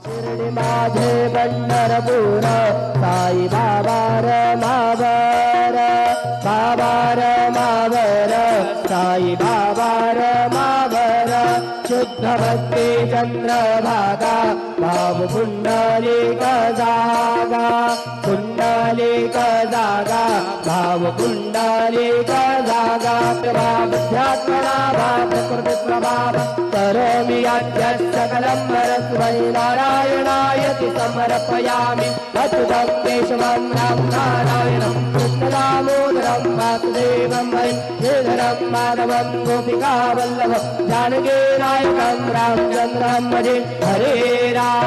शिर्डी माझे पंढरपूर साई बाबा रमावर बाबा रमावर साई बाबा रमावर शुद्ध भक्ती चंद्रभागा भाव पुंडलिक जागा पुंडलिक जागा भाव पुंडलिक जागा प्रभाध्यात्मना भाव प्रकृती प्रभाव करोमि यद्यत् सकलं परस्मै नारायणायति समर्पयामि अच्युतं केशवं राम नारायणं कृष्णदामोदरं वासुदेवं वै श्रीधरं माधवं गोपिकावल्लभं जानकीनायकं रामचन्द्रं भजे हरे राम